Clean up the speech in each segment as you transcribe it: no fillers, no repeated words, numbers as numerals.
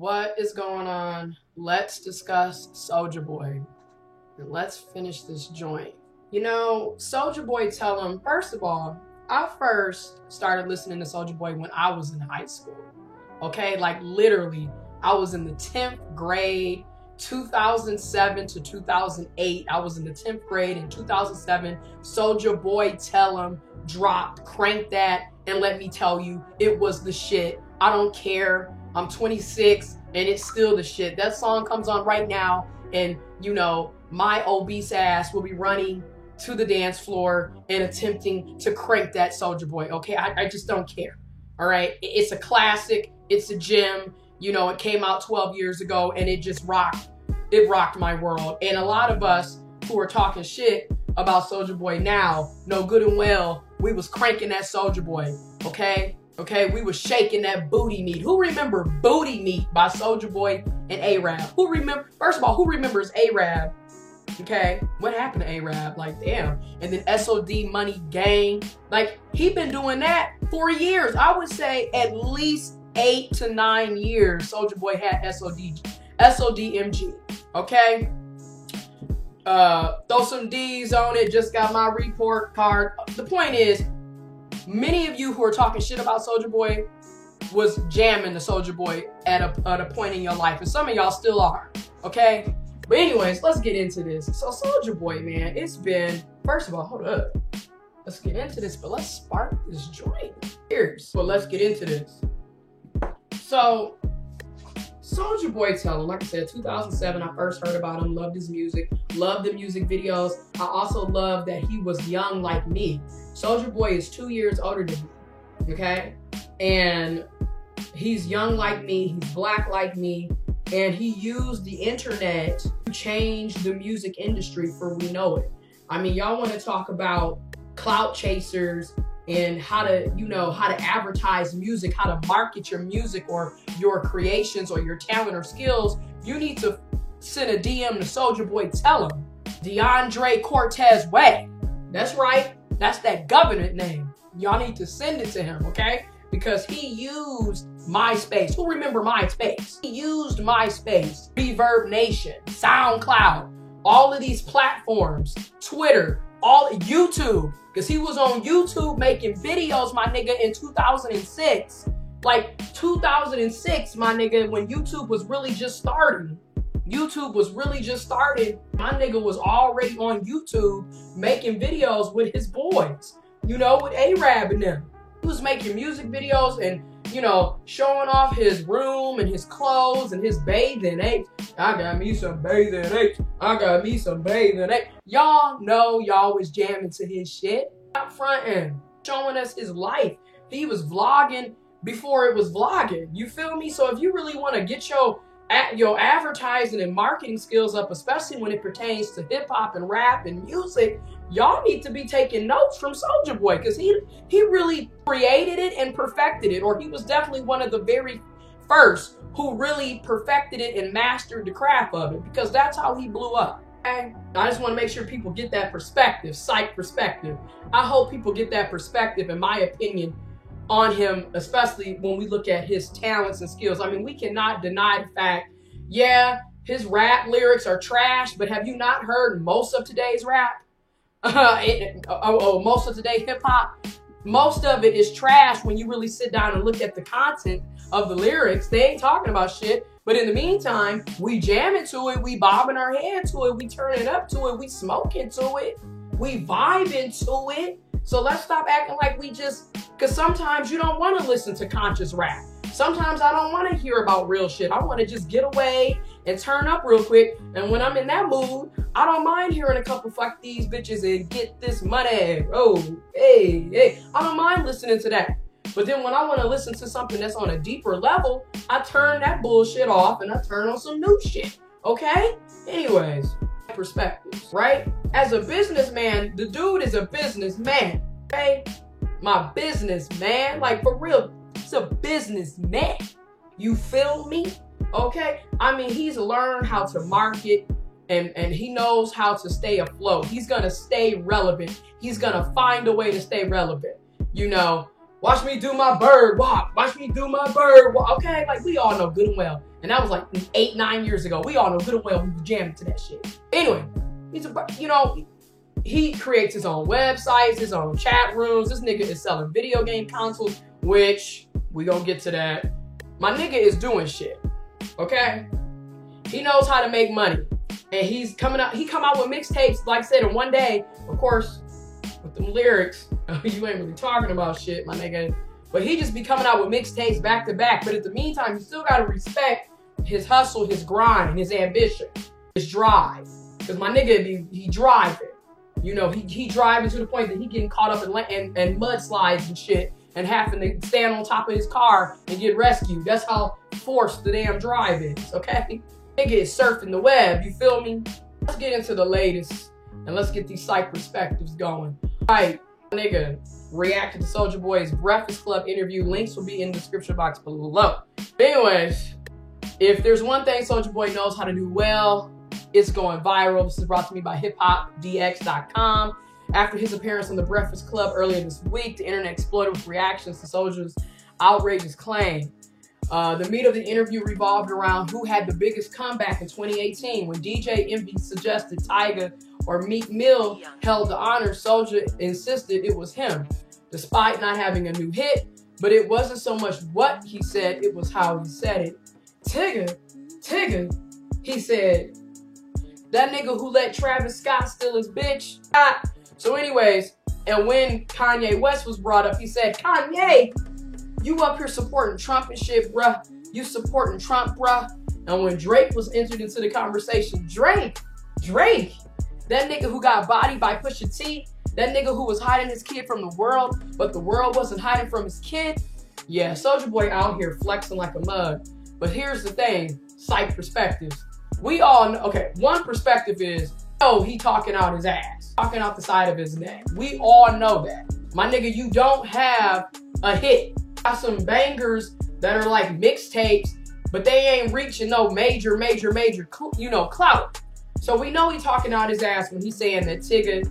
What is going on? Let's discuss Soulja Boy. And let's finish this joint. You know, Soulja Boy tell him, first of all, I first started listening to Soulja Boy when I was in high school. Okay, like literally, I was in the 10th grade, 2007 to 2008. I was in the 10th grade in 2007. Soulja Boy tell him, dropped, crank that, and let me tell you, it was the shit. I don't care. I'm 26 and it's still the shit. That song comes on right now and, you know, my obese ass will be running to the dance floor and attempting to crank that Soulja Boy, okay? I just don't care, all right? It's a classic. It's a gem. You know, it came out 12 years ago and it just rocked. It rocked my world. And a lot of us who are talking shit about Soulja Boy now know good and well we was cranking that Soulja Boy, okay? Okay, we was shaking that booty meat. Who remember Booty Meat by Soulja Boy and A-Rab? Who remember, first of all, who remembers A-Rab? Okay, what happened to A-Rab? Like, damn. And then SOD Money Gang. Like, he been doing that for years. I would say at least 8 to 9 years Soulja Boy had SODMG, okay? Throw some D's on it, just got my report card. The point is, many of you who are talking shit about Soulja Boy was jamming the Soulja Boy at a point in your life, and some of y'all still are, okay? But anyways, let's get into this. So Soulja Boy, man, it's been, first of all, hold up. Let's get into this, but let's spark this joint. Cheers. But let's get into this. So, Soulja Boy tell him, like I said, 2007, I first heard about him, loved his music, loved the music videos. I also loved that he was young like me. Soulja Boy is 2 years older than me, okay? And he's young like me, he's black like me, and he used the internet to change the music industry for we know it. I mean, y'all want to talk about clout chasers and how to, you know, how to advertise music, how to market your music or your creations or your talent or skills. You need to send a DM to Soulja Boy, tell him. DeAndre Cortez Way. That's right. That's that government name. Y'all need to send it to him, okay? Because he used MySpace. Who remember MySpace? He used MySpace, Reverb Nation, SoundCloud, all of these platforms, Twitter, all YouTube, because he was on YouTube making videos, my nigga, in 2006. Like 2006, my nigga, when YouTube was really just starting. YouTube was really just started. My nigga was already on YouTube making videos with his boys, you know, with A-Rab and them. He was making music videos and, you know, showing off his room and his clothes and his bathing apes. I got me some bathing apes. I got me some bathing apes. Y'all know y'all was jamming to his shit. Up front end, showing us his life. He was vlogging before it was vlogging. You feel me? So if you really want to get your advertising and marketing skills up, especially when it pertains to hip hop and rap and music, y'all need to be taking notes from Soulja Boy, because he really created it and perfected it, or he was definitely one of the very first who really perfected it and mastered the craft of it, because that's how he blew up. Okay? I just want to make sure people get that perspective, psych perspective. I hope people get that perspective, in my opinion, on him, especially when we look at his talents and skills. I mean, we cannot deny the fact, yeah, his rap lyrics are trash, but have you not heard most of today's rap? Most of today's hip hop? Most of it is trash when you really sit down and look at the content of the lyrics. They ain't talking about shit. But in the meantime, we jamming to it, we bobbing our head to it, we turning up to it, we smoking to it, we vibing to it. So let's stop acting like we just, because sometimes you don't want to listen to conscious rap. Sometimes I don't want to hear about real shit. I want to just get away and turn up real quick. And when I'm in that mood, I don't mind hearing a couple fuck these bitches and get this money. Oh, hey. I don't mind listening to that. But then when I want to listen to something that's on a deeper level, I turn that bullshit off and I turn on some new shit. Okay? Anyways, perspectives, right? As a businessman, the dude is a businessman. Okay? My businessman, like for real, it's a businessman. You feel me? Okay? I mean, he's learned how to market and he knows how to stay afloat. He's gonna stay relevant. He's gonna find a way to stay relevant. You know, Watch me do my bird walk. Watch me do my bird walk. Okay, like we all know good and well. And that was like 8, 9 years ago. We all know good and well we were jamming to that shit. Anyway, he's a, you know, he creates his own websites, his own chat rooms. This nigga is selling video game consoles, which we gonna get to that. My nigga is doing shit, okay? He knows how to make money. And he's coming out, he come out with mixtapes, like I said, in one day, of course, with them lyrics, you ain't really talking about shit, my nigga. But he just be coming out with mixtapes back to back. But in the meantime, you still gotta respect his hustle, his grind, his ambition, his drive. Because my nigga, he driving. You know, he driving to the point that he getting caught up in mudslides and shit and having to stand on top of his car and get rescued. That's how forced the damn drive is, okay? Nigga is surfing the web, you feel me? Let's get into the latest and let's get these psych perspectives going. All right, nigga reacted to Soulja Boy's Breakfast Club interview. Links will be in the description box below. But anyways, if there's one thing Soulja Boy knows how to do well, it's going viral. This is brought to me by hiphopdx.com. After his appearance on the Breakfast Club earlier this week, the internet exploded with reactions to Soulja's outrageous claim. The meat of the interview revolved around who had the biggest comeback in 2018. When DJ Envy suggested Tyga or Meek Mill held the honor, Soulja insisted it was him, despite not having a new hit. But it wasn't so much what he said, it was how he said it. Tigger, he said, that nigga who let Travis Scott steal his bitch. So anyways, and when Kanye West was brought up, he said, Kanye, you up here supporting Trump and shit, bruh. You supporting Trump, bruh. And when Drake was entered into the conversation, Drake, that nigga who got bodied by Pusha T, that nigga who was hiding his kid from the world, but the world wasn't hiding from his kid. Yeah, Soulja Boy out here flexing like a mug. But here's the thing, psych perspectives. We all know, okay, one perspective is, oh, he talking out his ass, talking out the side of his neck. We all know that. My nigga, you don't have a hit. Got some bangers that are like mixtapes, but they ain't reaching no major, you know, clout. So we know he talking out his ass when he's saying that Tigger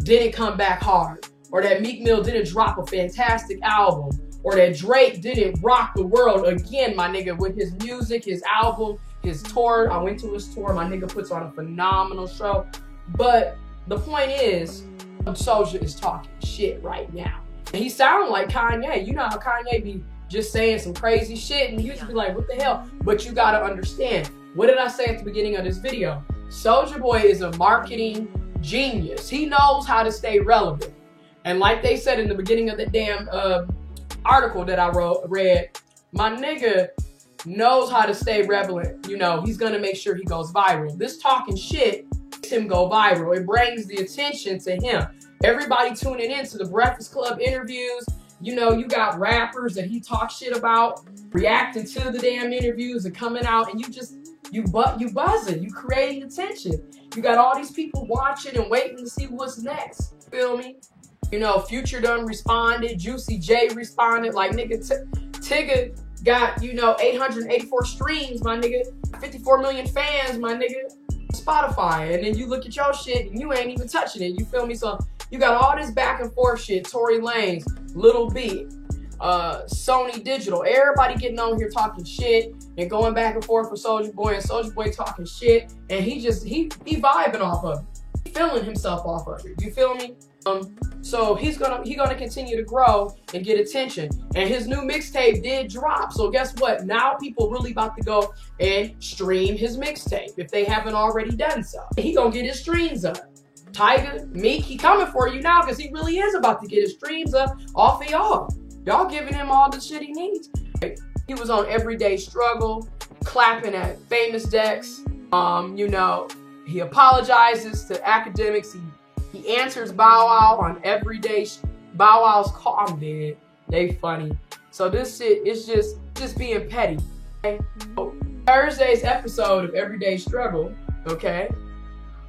didn't come back hard, or that Meek Mill didn't drop a fantastic album, or that Drake didn't rock the world again, my nigga, with his music, his album, his tour. I went to his tour. My nigga puts on a phenomenal show. But the point is, Soulja is talking shit right now. And he sound like Kanye. You know how Kanye be just saying some crazy shit and you just be like, what the hell? But you gotta understand, what did I say at the beginning of this video? Soulja Boy is a marketing genius. He knows how to stay relevant. And like they said in the beginning of the damn article that I read, my nigga knows how to stay relevant. You know, he's gonna make sure he goes viral. This talking shit makes him go viral. It brings the attention to him. Everybody tuning in to the Breakfast Club interviews. You know, you got rappers that he talks shit about reacting to the damn interviews and coming out, and you buzzing, you creating attention. You got all these people watching and waiting to see what's next. Feel me? You know, Future done responded, Juicy J responded, like nigga, Tigger got, you know, 884 streams, my nigga, 54 million fans, my nigga, Spotify, and then you look at your shit and you ain't even touching it, you feel me? So you got all this back and forth shit, Tory Lanez, Lil B, Sony Digital, everybody getting on here talking shit and going back and forth with Soulja Boy, and Soulja Boy talking shit, and he vibing off of it, he feeling himself off of it, you feel me? So he's gonna continue to grow and get attention, and his new mixtape did drop. So guess what? Now people really about to go and stream his mixtape if they haven't already done so. He gonna get his streams up. Tyga, Meek, he coming for you now because he really is about to get his streams up off of y'all. Y'all giving him all the shit he needs. He was on Everyday Struggle, clapping at Famous Dex. You know, he apologizes to academics. He answers Bow Wow on Everyday. Bow Wow's call. I'm dead. They funny. So this shit is just being petty. Okay? So, Thursday's episode of Everyday Struggle. Okay.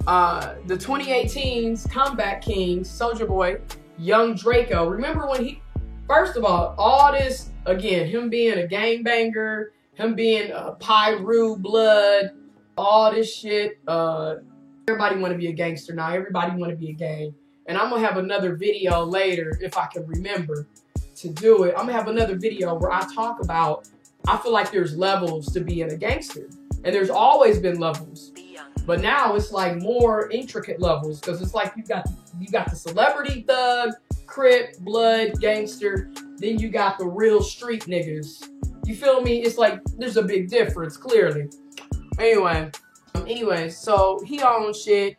The 2018's comeback kings, Soulja Boy, Young Draco. Remember when he, first of all this again, him being a gangbanger, him being a Pyru blood, all this shit. Everybody want to be a gangster now. Everybody want to be a gang. And I'm going to have another video later, if I can remember, to do it. I'm gonna have another video where I talk about, I feel like there's levels to being a gangster. And there's always been levels. But now it's like more intricate levels, because it's like you got the celebrity thug, crip, blood, gangster, then you got the real street niggas. You feel me? It's like there's a big difference, clearly. Anyway, so he owns shit,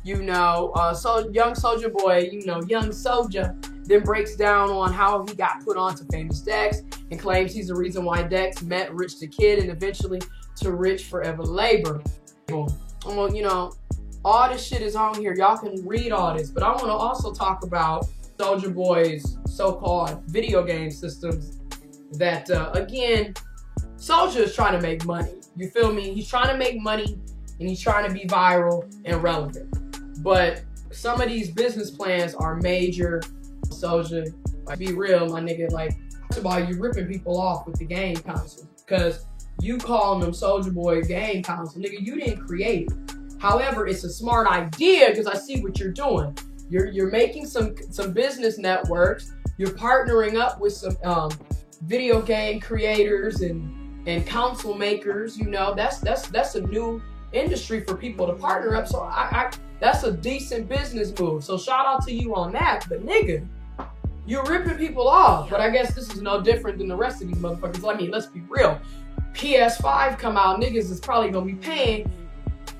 you know. So young Soulja Boy, you know, young Soulja, then breaks down on how he got put onto Famous Dex and claims he's the reason why Dex met Rich the Kid and eventually to Rich Forever Labor. Well, you know, all this shit is on here. Y'all can read all this, but I want to also talk about Soulja Boy's so-called video game systems that, again, Soulja is trying to make money. You feel me? He's trying to make money and he's trying to be viral and relevant. But some of these business plans are major. Soulja, like, be real, my nigga. Like, first of all, you ripping people off with the game console because you calling them Soulja Boy game console. Nigga, you didn't create it. However, it's a smart idea because I see what you're doing. You're making some business networks. You're partnering up with some video game creators and console makers. You know, that's a new industry for people to partner up. So I that's a decent business move. So shout out to you on that. But nigga, you're ripping people off. But I guess this is no different than the rest of these motherfuckers. I mean, let's be real. PS5 come out, niggas is probably gonna be paying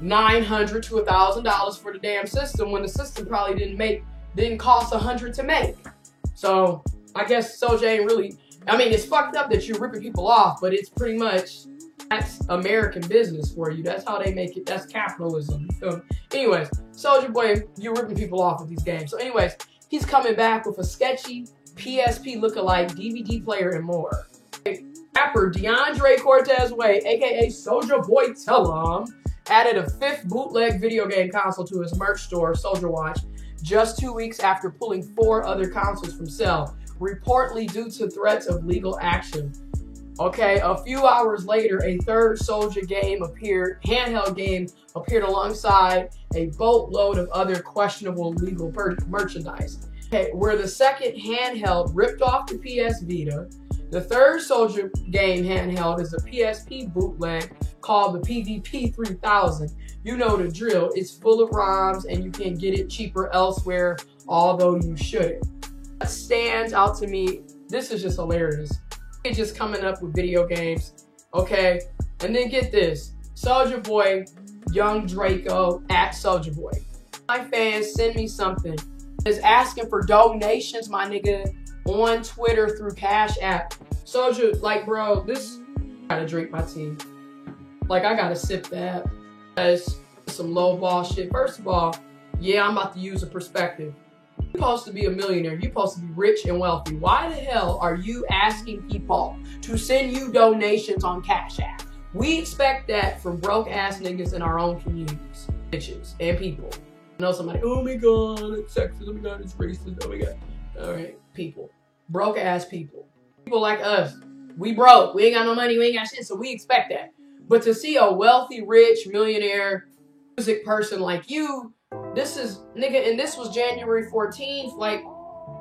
$900 to $1,000 for the damn system when the system probably didn't cost $100 to make. So I guess Soulja ain't really, I mean, it's fucked up that you're ripping people off, but it's pretty much, that's American business for you. That's how they make it. That's capitalism. You feel me? Anyways, Soulja Boy, you're ripping people off with these games. So anyways, he's coming back with a sketchy PSP lookalike DVD player and more. Rapper DeAndre Cortez Way, aka Soulja Boy Tell 'Em, added a 5th bootleg video game console to his merch store, Soulja Watch, just 2 weeks after pulling 4 other consoles from sale, reportedly due to threats of legal action. Okay, a few hours later, a 3rd Soulja game handheld game appeared alongside a boatload of other questionable legal merchandise. Okay, where the 2nd handheld ripped off the PS Vita, the 3rd Soulja game handheld is a PSP bootleg called the PvP 3000. You know the drill. It's full of ROMs and you can get it cheaper elsewhere, although you shouldn't. What stands out to me, this is just hilarious. It's just coming up with video games, okay? And then get this, Soulja Boy, Young Draco, at Soulja Boy. My fans send me something. Is asking for donations, my nigga, on Twitter through Cash App. Soulja, like, bro, this, I gotta drink my tea. Like, I gotta sip that. That's some low ball shit. First of all, yeah, I'm about to use a perspective. You're supposed to be a millionaire. You're supposed to be rich and wealthy. Why the hell are you asking people to send you donations on Cash App? We expect that from broke ass niggas in our own communities, bitches and people. You know, somebody, oh my god, it's sexist, oh my god, it's racist, oh my god. All right, people, broke ass people. People like us, we broke, we ain't got no money, we ain't got shit, so we expect that. But to see a wealthy, rich, millionaire music person like you, this is, nigga, and this was January 14th, like,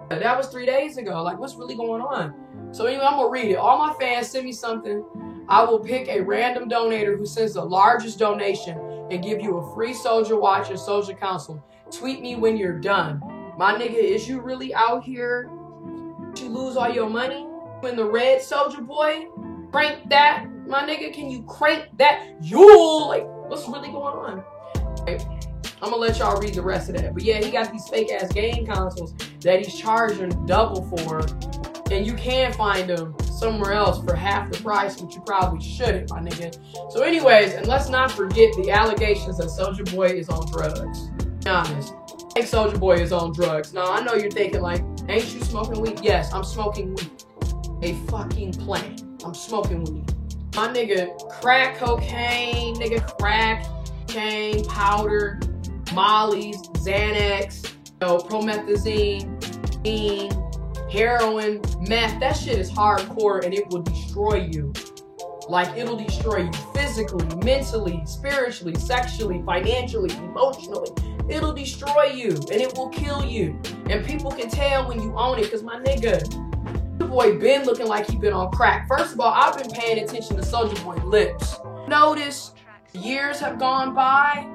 that was 3 days ago. Like, what's really going on? So anyway, I'm gonna read it. All my fans send me something. I will pick a random donator who sends the largest donation and give you a free Soulja Watch and Soulja Console. Tweet me when you're done. My nigga, is you really out here to lose all your money? When the red Soulja Boy, crank that, my nigga, can you crank that? You'll, like, what's really going on? Okay, I'm gonna let y'all read the rest of that. But yeah, he got these fake ass game consoles that he's charging double for, and you can find them somewhere else for half the price, which you probably shouldn't, my nigga. So anyways, and let's not forget the allegations that Soulja Boy is on drugs. Be honest, I think Soulja Boy is on drugs. Now, I know you're thinking like, ain't you smoking weed? Yes, I'm smoking weed. A fucking plant. I'm smoking weed. My nigga, crack cocaine, nigga, crack, cocaine, powder, Molly's, Xanax, you know, promethazine, heroin, meth, that shit is hardcore and it will destroy you. Like, it'll destroy you physically, mentally, spiritually, sexually, financially, emotionally. It'll destroy you and it will kill you. And people can tell when you own it, because my nigga, Boy been looking like he been on crack. First of all, I've been paying attention to Soulja Boy lips. Notice years have gone by,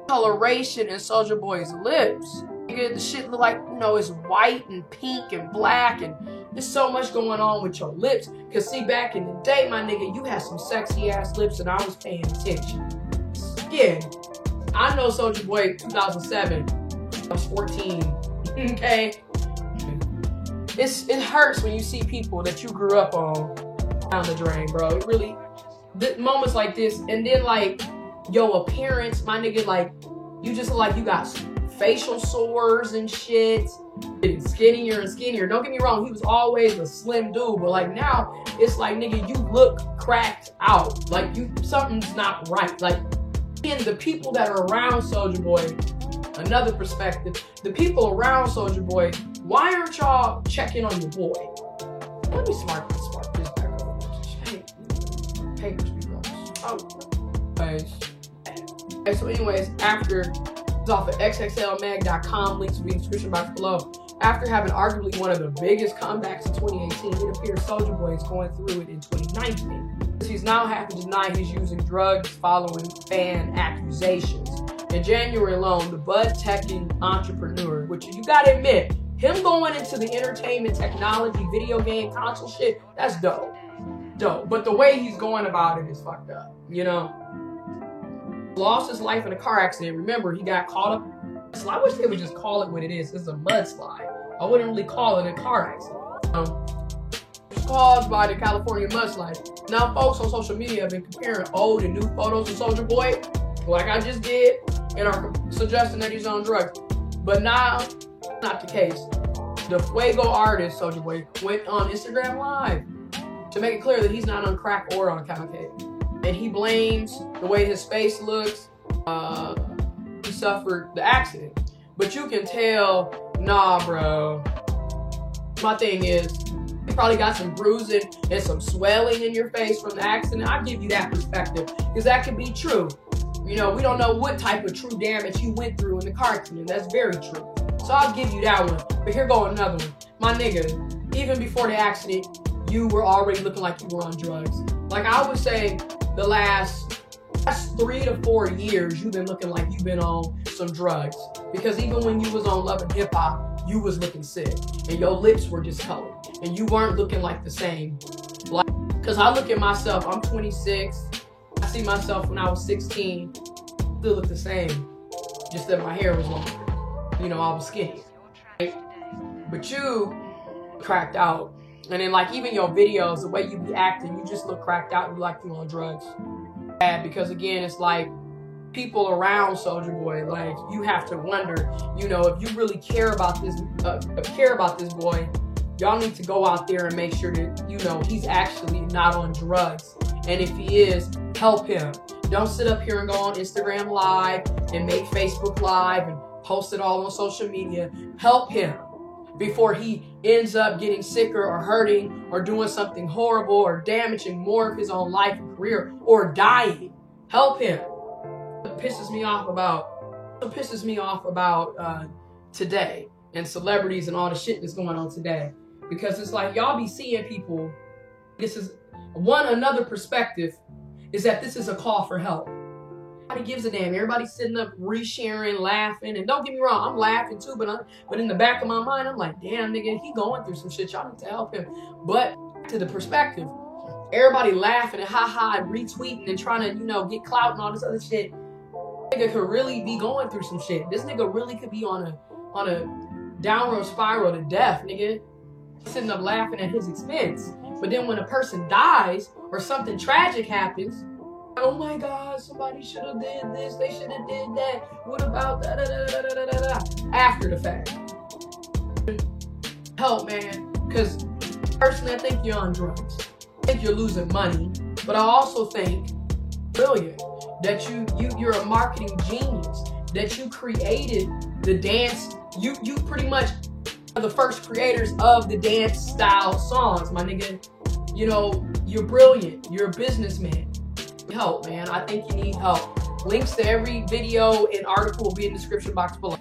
coloration in Soulja Boy's lips. The shit look like, you know, it's white and pink and black, and there's so much going on with your lips. Cause see, back in the day, my nigga, you had some sexy ass lips and I was paying attention. Again, I know Soulja Boy 2007, I was 14, okay? It hurts when you see people that you grew up on down the drain, bro. It really, moments like this, and then like, your appearance, my nigga, like, you just look like you got facial sores and shit. Getting skinnier and skinnier. Don't get me wrong, he was always a slim dude, but like now, it's like, nigga, you look cracked out. Like something's not right. Like, and the people that are around Soulja Boy, another perspective, the people around Soulja Boy, why aren't y'all checking on your boy? Let me smart this back up. Hey, papers be gross. Okay, so anyways, after off of xxlmag.com, links will be in the description box below. After having arguably one of the biggest comebacks in 2018, it appears Soulja Boy is going through it in 2019. He's now having to deny he's using drugs following fan accusations. In January alone, the bud teching entrepreneur, which you gotta admit, him going into the entertainment, technology, video game, console shit, that's dope. Dope. But the way he's going about it is fucked up, you know? Lost his life in a car accident. Remember, he got caught up. So I wish they would just call it what it is. It's a mudslide. I wouldn't really call it a car accident. It's caused by the California mudslide. Now, folks on social media have been comparing old and new photos of Soulja Boy, like I just did, and are suggesting that he's on drugs. But now, not the case. The Fuego artist, Soulja Boy, went on Instagram Live to make it clear that he's not on crack or on cocaine. And he blames the way his face looks. He suffered the accident. But you can tell, nah, bro. My thing is, you probably got some bruising and some swelling in your face from the accident. I'll give you that perspective, because that could be true. You know, we don't know what type of true damage you went through in the car accident. That's very true. So I'll give you that one. But here go another one. My nigga, even before the accident, you were already looking like you were on drugs. Like I would say, the last 3 to 4 years, you've been looking like you've been on some drugs. Because even when you was on Love and Hip Hop, you was looking sick. And your lips were discolored. And you weren't looking like the same. Like, because I look at myself, I'm 26. I see myself when I was 16. Still look the same. Just that my hair was longer. You know, I was skinny. Right? But you cracked out. And then like even your videos, the way you be acting, you just look cracked out. You like you on drugs. Bad, because again, it's like people around Soulja Boy, like you have to wonder, you know, if you really care about this boy, y'all need to go out there and make sure that, you know, he's actually not on drugs. And if he is, help him. Don't sit up here and go on Instagram Live and make Facebook Live and post it all on social media. Help him before he ends up getting sicker or hurting or doing something horrible or damaging more of his own life and career or dying. Help him. What pisses me off about today and celebrities and all the shit that's going on today, because it's like y'all be seeing people. This is another perspective is that this is a call for help. Nobody gives a damn. Everybody's sitting up, resharing, laughing. And don't get me wrong, I'm laughing too, but in the back of my mind, I'm like, damn, nigga, he going through some shit. Y'all need to help him. But to the perspective, everybody laughing and ha-ha and retweeting and trying to, you know, get clout and all this other shit. Nigga could really be going through some shit. This nigga really could be on a downward spiral to death, nigga. Sitting up laughing at his expense. But then when a person dies or something tragic happens, oh my God, somebody should have did this, they should have did that. What about da da da da da da da? After the fact. Help, man. Because personally, I think you're on drugs. I think you're losing money. But I also think, brilliant, that you're a marketing genius. That you created the dance. You pretty much are the first creators of the dance style songs, my nigga. You know, you're brilliant. You're a businessman. Help, man. I think you need help. Links to every video and article will be in the description box below.